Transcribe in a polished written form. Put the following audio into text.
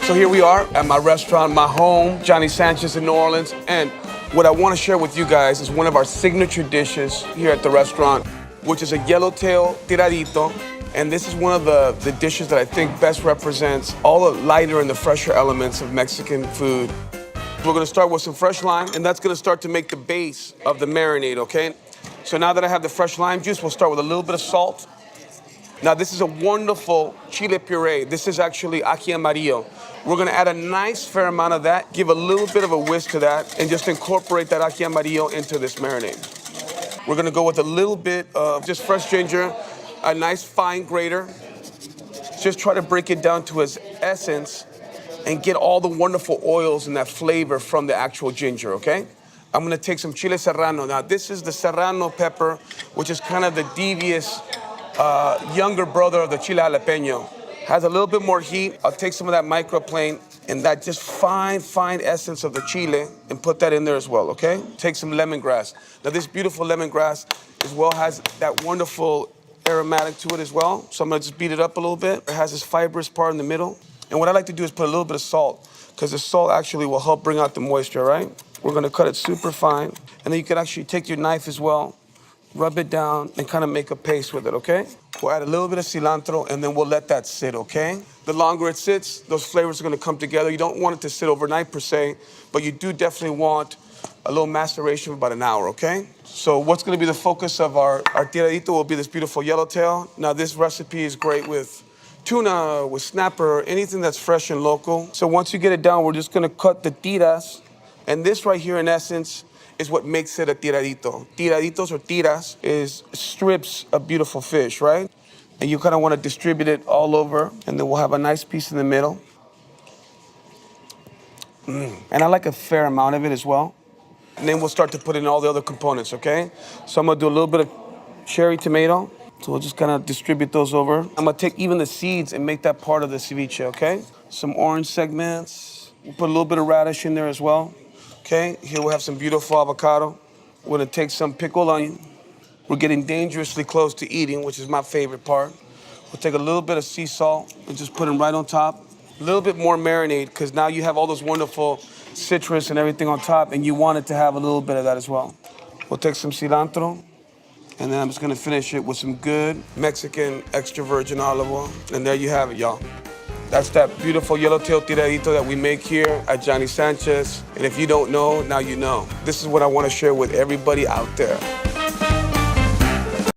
So here we are at my restaurant, my home, Johnny Sánchez in New Orleans. And what I want to share with you guys is one of our signature dishes here at the restaurant, which is a Yellowtail Tiradito. And this is one of the dishes that I think best represents all the lighter and the fresher elements of Mexican food. We're gonna start with some fresh lime, and that's gonna start to make the base of the marinade, okay? So now that I have the fresh lime juice, we'll start with a little bit of salt. Now this is a wonderful chile puree. This is actually ají amarillo. We're gonna add a nice fair amount of that, give a little bit of a whisk to that, and just incorporate that ají amarillo into this marinade. We're gonna go with a little bit of just fresh ginger, a nice fine grater. Just try to break it down to its essence and get all the wonderful oils and that flavor from the actual ginger, okay? I'm gonna take some Chile Serrano. Now this is the Serrano pepper, which is kind of the devious younger brother of the Chile Jalapeno. Has a little bit more heat. I'll take some of that microplane and that just fine essence of the chile and put that in there as well, okay? Take some lemongrass. Now this beautiful lemongrass as well has that wonderful aromatic to it as well. So I'm gonna just beat it up a little bit. It has this fibrous part in the middle. And what I like to do is put a little bit of salt, because the salt actually will help bring out the moisture, right? We're gonna cut it super fine. And then you can actually take your knife as well, rub it down, and kind of make a paste with it, okay? We'll add a little bit of cilantro, and then we'll let that sit, okay? The longer it sits, those flavors are gonna come together. You don't want it to sit overnight per se, but you do definitely want a little maceration of about an hour, okay? So what's gonna be the focus of our tiradito will be this beautiful yellowtail. Now this recipe is great with tuna, with snapper, anything that's fresh and local. So once you get it down, we're just gonna cut the tiras. And this right here, in essence, is what makes it a tiradito. Tiraditos or tiras is strips of beautiful fish, right? And you kind of want to distribute it all over, and then we'll have a nice piece in the middle. And I like a fair amount of it as well. And then we'll start to put in all the other components, okay? So I'm gonna do a little bit of cherry tomato. So we'll just kind of distribute those over. I'm gonna take even the seeds and make that part of the ceviche, okay? Some orange segments. We'll put a little bit of radish in there as well. Okay, here we'll have some beautiful avocado. We're gonna take some pickled onion. We're getting dangerously close to eating, which is my favorite part. We'll take a little bit of sea salt and just put them right on top. A little bit more marinade, because now you have all those wonderful citrus and everything on top, and you want it to have a little bit of that as well. We'll take some cilantro, and then I'm just gonna finish it with some good Mexican extra virgin olive oil. And there you have it, y'all. That's that beautiful Yellowtail Tiradito that we make here at Johnny Sánchez. And if you don't know, now you know. This is what I want to share with everybody out there.